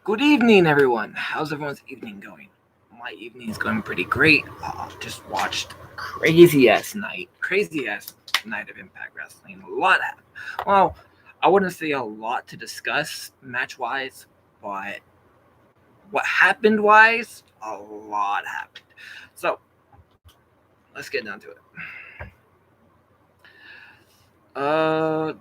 Good evening, everyone. How's everyone's evening going? My evening is going pretty great. Just watched crazy ass night of Impact Wrestling. A lot happened. Well, I wouldn't say a lot to discuss match wise, but what happened wise, a lot happened. So let's get down to it. The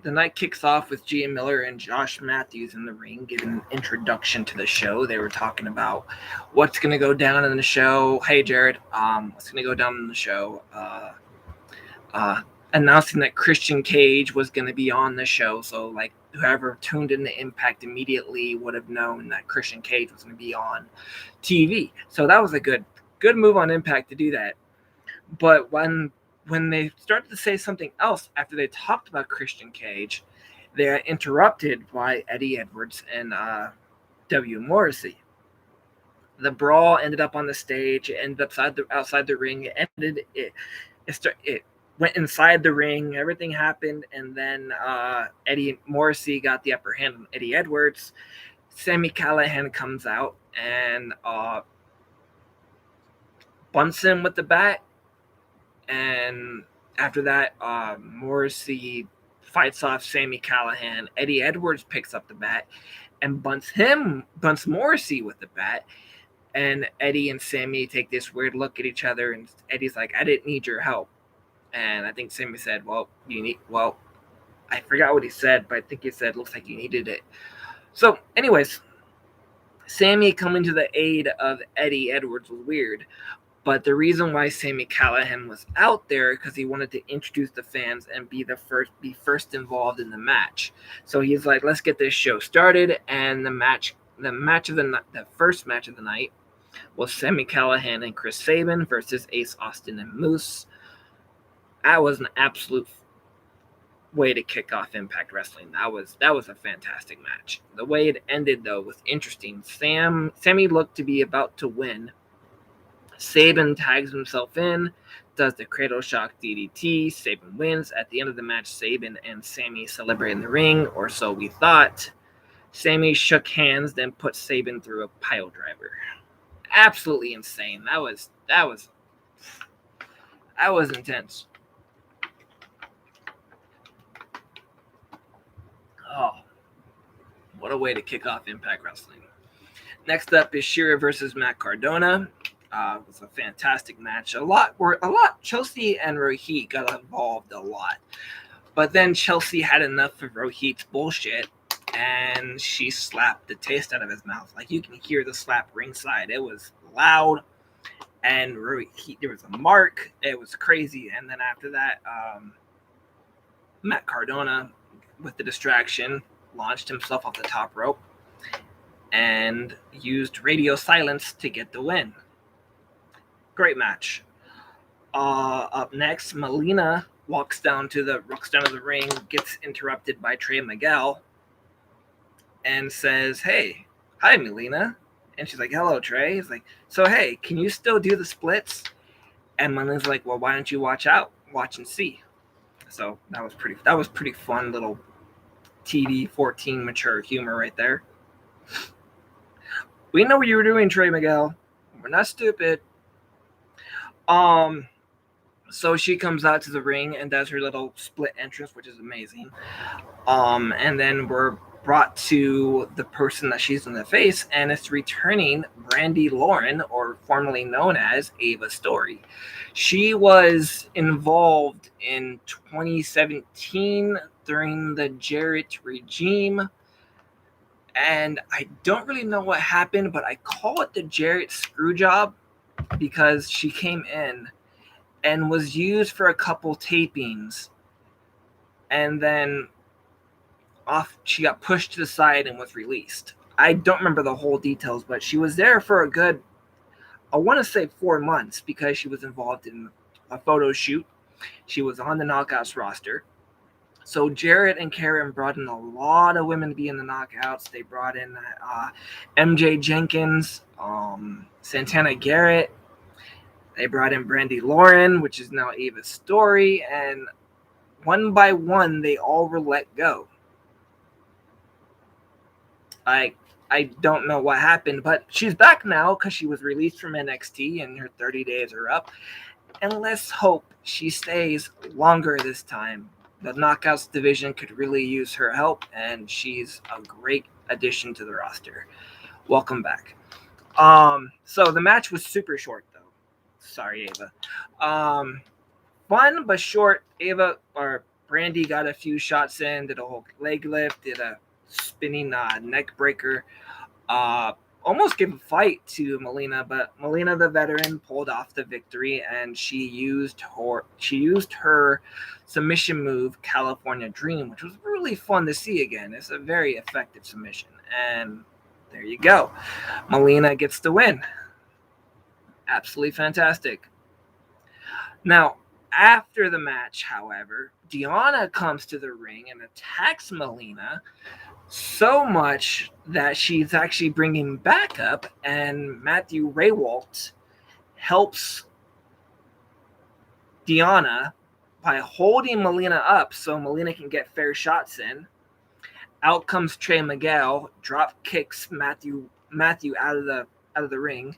night kicks off with Gia Miller and Josh Matthews in the ring, giving an introduction to the show. They were talking about what's gonna go down in the show. Hey, Jared, what's gonna go down in the show? Uh, Announcing that Christian Cage was gonna be on the show. So, like, whoever tuned in to Impact immediately would have known that Christian Cage was gonna be on TV. So that was a good move on Impact to do that. But when they started to say something else after they talked about Christian Cage, they are interrupted by Eddie Edwards and W. Morrissey. The brawl ended up on the stage. It ended up outside the ring. It went inside the ring. Everything happened, and then Eddie Morrissey got the upper hand on Eddie Edwards. Sami Callihan comes out and bunts him with the bat. And after that, Morrissey fights off Sami Callihan. Eddie Edwards picks up the bat and bunts Morrissey with the bat. And Eddie and Sami take this weird look at each other, and Eddie's like, "I didn't need your help." And I think Sami said, I forgot what he said, but I think he said, "Looks like you needed it." So, anyways, Sami coming to the aid of Eddie Edwards was weird. But the reason why Sami Callihan was out there because he wanted to introduce the fans and be first involved in the match. So he's like, let's get this show started. And the first match of the night was Sami Callihan and Chris Sabin versus Ace Austin and Moose. That was an absolute way to kick off Impact Wrestling. That was a fantastic match. The way it ended though was interesting. Sami looked to be about to win. Sabin tags himself in, does the Cradle Shock DDT. Sabin wins. At the end of the match, Sabin and Sami celebrate in the ring, or so we thought. Sami shook hands, then put Sabin through a pile driver. Absolutely insane. That was intense. Oh, what a way to kick off Impact Wrestling. Next up is Shira versus Matt Cardona. It was a fantastic match. Chelsea and Rohit got involved a lot. But then Chelsea had enough of Rohit's bullshit, and she slapped the taste out of his mouth. Like, you can hear the slap ringside. It was loud, and there was a mark. It was crazy. And then after that, Matt Cardona, with the distraction, launched himself off the top rope and used radio silence to get the win. Great match. Up next, Melina walks down to the ring, gets interrupted by Trey Miguel, and says, "Hey, hi, Melina." And she's like, "Hello, Trey." He's like, "So hey, can you still do the splits?" And Melina's like, "Well, why don't you watch and see?" So that was pretty fun little TV 14 mature humor right there. We know what you were doing, Trey Miguel. We're not stupid. So she comes out to the ring and does her little split entrance, which is amazing. And then we're brought to the person that she's in the face, and it's returning Brandi Lauren, or formerly known as Ava Story. She was involved in 2017 during the Jarrett regime, and I don't really know what happened, but I call it the Jarrett screwjob because she came in and was used for a couple tapings, and then she got pushed to the side and was released. I don't remember the whole details, but she was there for a good, I want to say 4 months, because she was involved in a photo shoot. She was on the Knockouts roster. So Jarrett and Karen brought in a lot of women to be in the Knockouts. They brought in MJ Jenkins, Santana Garrett. They brought in Brandi Lauren, which is now Ava's Story, and one by one, they all were let go. I don't know what happened, but she's back now because she was released from NXT and her 30 days are up. And let's hope she stays longer this time. The Knockouts division could really use her help, and she's a great addition to the roster. Welcome back. So the match was super short though. Sorry, Ava. Fun but short. Ava or Brandi got a few shots in, did a whole leg lift, did a spinning neck breaker. Almost gave a fight to Melina, but Melina, the veteran, pulled off the victory, and she used her submission move, California Dream, which was really fun to see again. It's a very effective submission, and there you go. Melina gets the win. Absolutely fantastic. Now, after the match, however, Deonna comes to the ring and attacks Melina so much that she's actually bringing backup, and Matthew Raywalt helps Deonna by holding Melina up so Melina can get fair shots in. Out comes Trey Miguel, drop kicks Matthew out of the ring,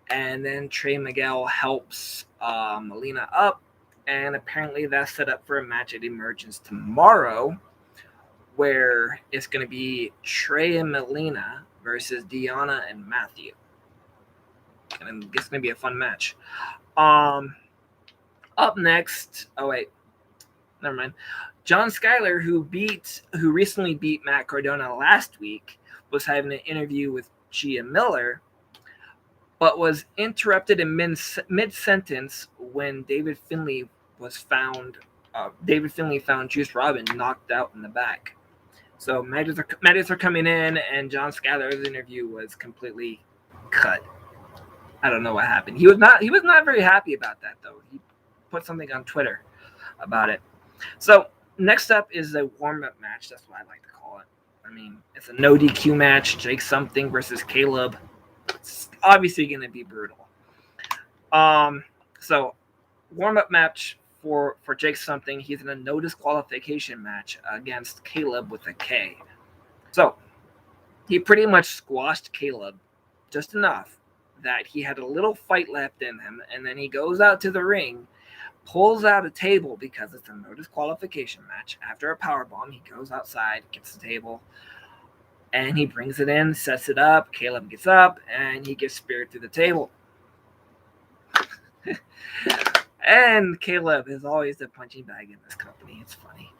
and then Trey Miguel helps Melina up, and apparently that's set up for a match at Emergence tomorrow, where it's going to be Trey and Melina versus Deonna and Matthew. And it's going to be a fun match. Up next, never mind. John Skyler, who recently beat Matt Cardona last week, was having an interview with Gia Miller, but was interrupted in mid-sentence when David Finlay found Juice Robin knocked out in the back. So matches are coming in, and John Skyler's interview was completely cut. I don't know what happened. He was not very happy about that, though. He put something on Twitter about it. So next up is a warm-up match. That's what I like to call it. I mean, it's a no DQ match. Jake Something versus Caleb. It's obviously going to be brutal. So warm-up match for Jake Something. He's in a no disqualification match against Caleb with a K. So he pretty much squashed Caleb just enough that he had a little fight left in him, and then he goes out to the ring, pulls out a table because it's a no disqualification match. After a powerbomb, he goes outside, gets the table, and he brings it in, sets it up. Caleb gets up, and he gets speared through the table. And Caleb is always the punching bag in this company. It's funny.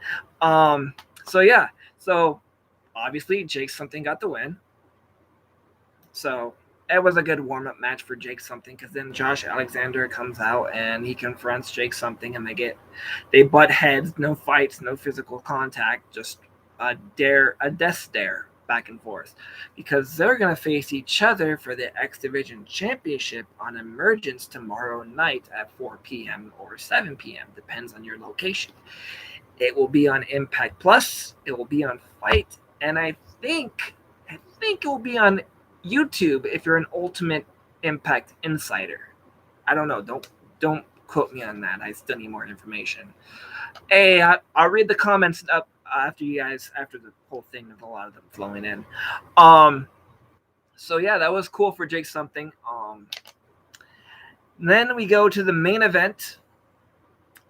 So obviously Jake Something got the win. So it was a good warm-up match for Jake Something, because then Josh Alexander comes out and he confronts Jake Something, and they butt heads, no fights, no physical contact, just a death stare back and forth, because they're going to face each other for the X Division Championship on Emergence tomorrow night at 4 p.m. or 7 p.m. Depends on your location. It will be on Impact Plus. It will be on Fight, and I think it will be on YouTube if you're an Ultimate Impact insider. I don't know. Don't quote me on that. I still need more information. Hey, I'll read the comments up after the whole thing of a lot of them flowing in. So yeah, that was cool for Jake Something. Then we go to the main event.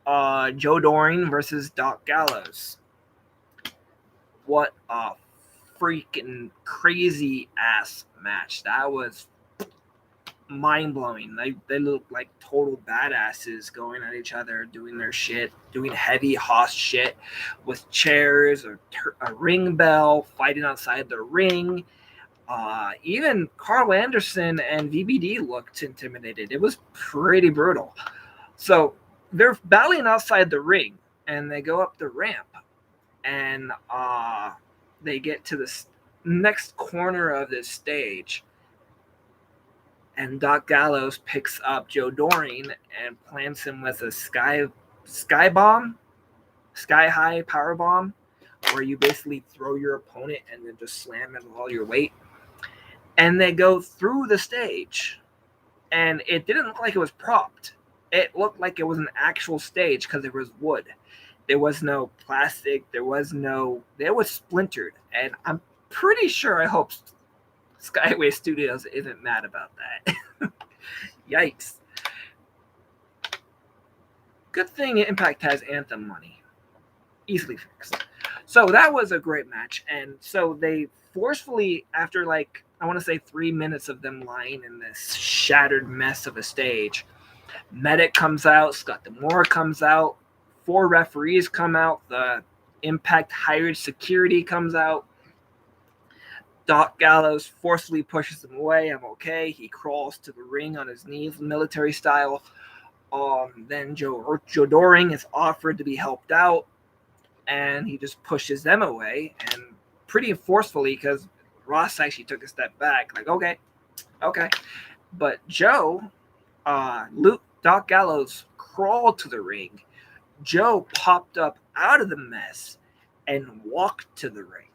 Joe Doring versus Doc Gallows. What a freaking crazy ass match. That was mind-blowing. They look like total badasses going at each other, doing their shit, doing heavy hoss shit with chairs or a ring bell, fighting outside the ring. Even Carl Anderson and VBD looked intimidated. It was pretty brutal. So they're battling outside the ring, and they go up the ramp, and they get to the next corner of this stage, and Doc Gallows picks up Joe Doring and plants him with a sky high power bomb, where you basically throw your opponent and then just slam him with all your weight. And they go through the stage, and it didn't look like it was propped. It looked like it was an actual stage because there was wood. There was no plastic. It was splintered. And pretty sure, I hope Skyway Studios isn't mad about that. Yikes. Good thing Impact has Anthem money. Easily fixed. So that was a great match. And so they forcefully, after like, I want to say 3 minutes of them lying in this shattered mess of a stage, Medic comes out, Scott D'Amore comes out, 4 referees come out, the Impact hired security comes out. Doc Gallows forcefully pushes him away. I'm okay. He crawls to the ring on his knees, military style. Then Joe Doring is offered to be helped out, and he just pushes them away, and pretty forcefully, because Ross actually took a step back, like, okay. But Doc Gallows crawled to the ring. Joe popped up out of the mess and walked to the ring.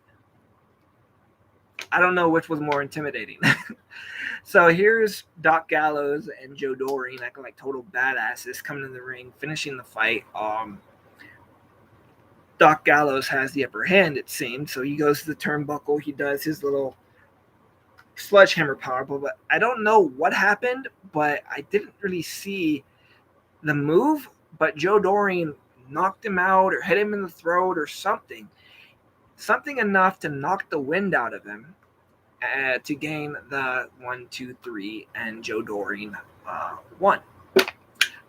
I don't know which was more intimidating. So here's Doc Gallows and Joe Doring acting like total badasses, coming in the ring, finishing the fight. Doc Gallows has the upper hand, it seemed. So he goes to the turnbuckle. He does his little sledgehammer powerbomb. But I don't know what happened, but I didn't really see the move. But Joe Doring knocked him out or hit him in the throat or something. Something enough to knock the wind out of him. To gain the 1, 2, 3, and Joe Doring won.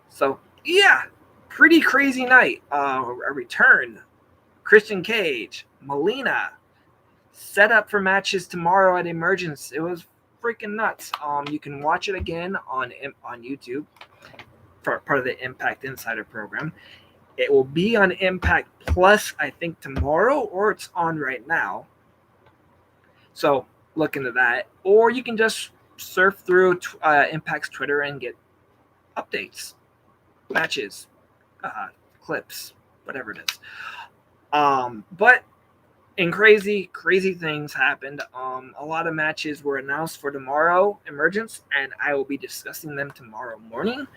So yeah, pretty crazy night. A return. Christian Cage, Melina, set up for matches tomorrow at Emergence. It was freaking nuts. You can watch it again on YouTube for part of the Impact Insider program. It will be on Impact Plus, I think, tomorrow, or it's on right now. So look into that, or you can just surf through Impact's Twitter and get updates, matches, clips, whatever it is. But in crazy things happened. A lot of matches were announced for tomorrow, Emergence, and I will be discussing them tomorrow morning.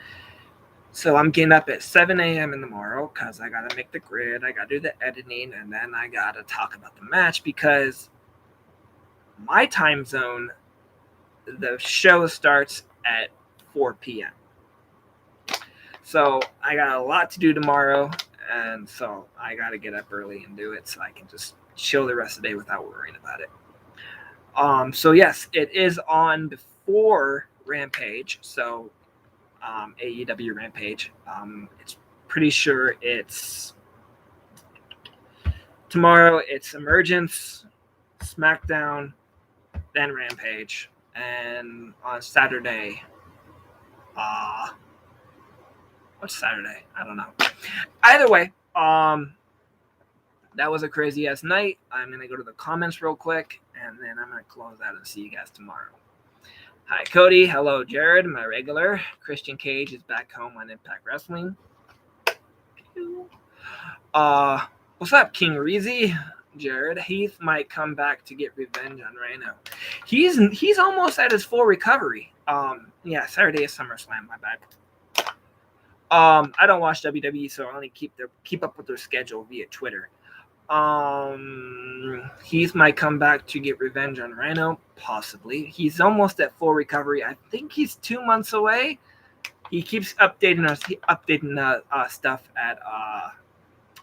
So I'm getting up at 7 a.m. in the morrow because I got to make the grid, I got to do the editing, and then I got to talk about the match because my time zone, the show starts at 4 p.m. So I got a lot to do tomorrow, and so I got to get up early and do it so I can just chill the rest of the day without worrying about it. So yes, it is on before Rampage, so AEW Rampage. It's pretty sure it's tomorrow. It's Emergence, SmackDown, then Rampage, and on Saturday, what's Saturday? I don't know. Either way, that was a crazy ass night. I'm gonna go to the comments real quick, and then I'm gonna close out and see you guys tomorrow. Hi Cody, hello Jared, my regular. Christian Cage is back home on Impact Wrestling. What's up, King Reezy? Jared, Heath might come back to get revenge on Rhino. He's almost at his full recovery. Yeah, Saturday is SummerSlam, my bad. I don't watch WWE, so I only keep up with their schedule via Twitter. Heath might come back to get revenge on Rhino, possibly. He's almost at full recovery. I think he's 2 months away. He keeps updating stuff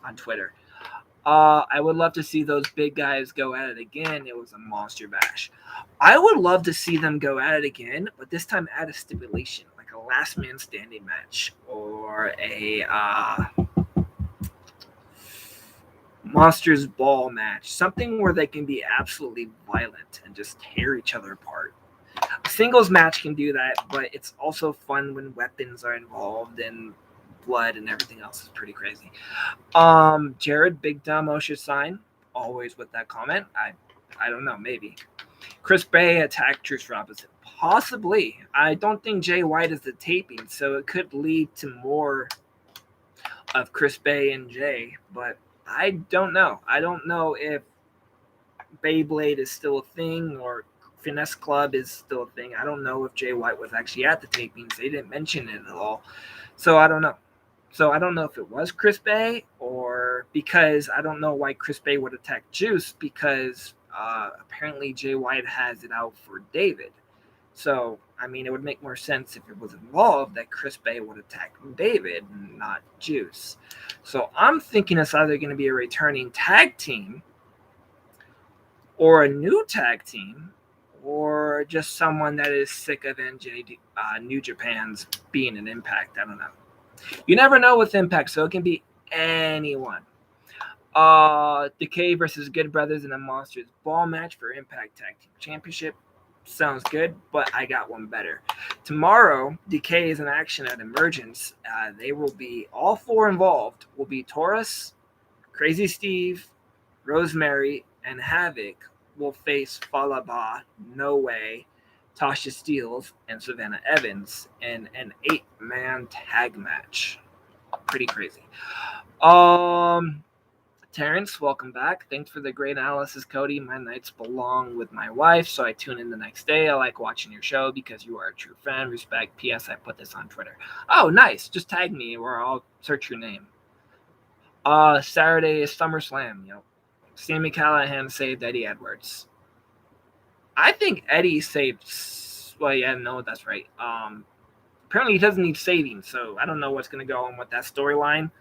on Twitter. I would love to see those big guys go at it again. It was a monster bash. I would love to see them go at it again, but this time add a stipulation, like a last man standing match or a Monsters Ball match. Something where they can be absolutely violent and just tear each other apart. A singles match can do that, but it's also fun when weapons are involved and blood and everything else is pretty crazy. Jared, Big Dumb should sign. Always with that comment. I don't know, maybe. Chris Bay attacked Trish Robinson. Possibly. I don't think Jay White is the taping, so it could lead to more of Chris Bay and Jay, but I don't know. I don't know if Beyblade is still a thing or Finesse Club is still a thing. I don't know if Jay White was actually at the tapings. They didn't mention it at all. So I don't know. So I don't know if it was Chris Bay or because I don't know why Chris Bay would attack Juice because apparently Jay White has it out for David. So, I mean, it would make more sense if it was involved that Chris Bay would attack David, not Juice. So I'm thinking it's either going to be a returning tag team or a new tag team or just someone that is sick of New Japan's being an Impact. I don't know. You never know with Impact, so it can be anyone. Decay versus Good Brothers in a Monsters Ball match for Impact Tag Team Championship. Sounds good, but I got one better. Tomorrow, Decay is in action at Emergence. They will be, all four involved, will be Taurus, Crazy Steve, Rosemary, and Havoc will face Falaba, No Way, Tasha Steeles, and Savannah Evans in an 8-man tag match. Pretty crazy. Terrence, welcome back. Thanks for the great analysis, Cody. My nights belong with my wife, so I tune in the next day. I like watching your show because you are a true fan. Respect. P.S. I put this on Twitter. Oh, nice. Just tag me or I'll search your name. Saturday is SummerSlam. Sami Callihan saved Eddie Edwards. I think Eddie saved. Well, yeah, no, that's right. Apparently he doesn't need saving, so I don't know what's going to go on with that storyline.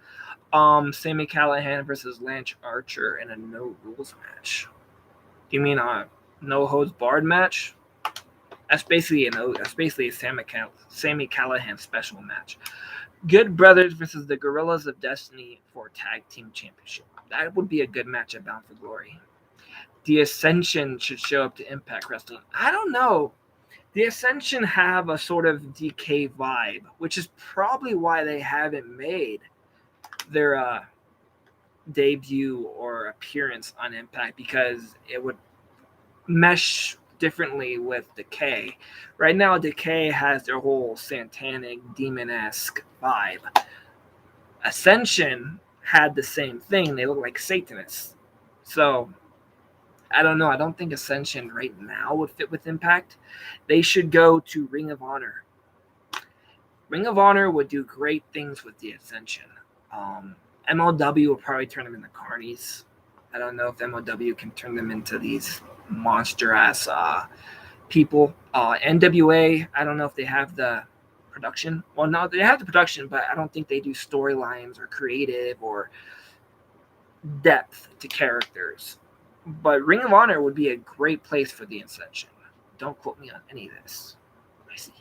Sami Callihan versus Lance Archer in a no rules match. Do you mean a no holds barred match? That's basically a Sami Callihan special match. Good Brothers versus the Gorillas of Destiny for Tag Team Championship. That would be a good match at Bound for Glory. The Ascension should show up to Impact Wrestling. I don't know. The Ascension have a sort of DK vibe, which is probably why they haven't made their debut or appearance on Impact, because it would mesh differently with Decay. Right now, Decay has their whole satanic, demon-esque vibe. Ascension had the same thing. They look like Satanists. So, I don't know. I don't think Ascension right now would fit with Impact. They should go to Ring of Honor. Ring of Honor would do great things with the Ascension. MLW will probably turn them into carnies. I don't know if MLW can turn them into these monster-ass people. NWA, I don't know if they have the production. Well, no, they have the production, but I don't think they do storylines or creative or depth to characters. But Ring of Honor would be a great place for the Ascension. Don't quote me on any of this. I see.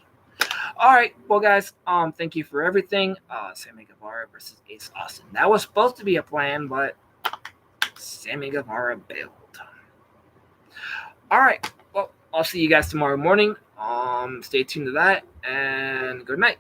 All right, well, guys, thank you for everything. Sammy Guevara versus Ace Austin. That was supposed to be a plan, but Sammy Guevara bailed. All right, well, I'll see you guys tomorrow morning. Stay tuned to that, and good night.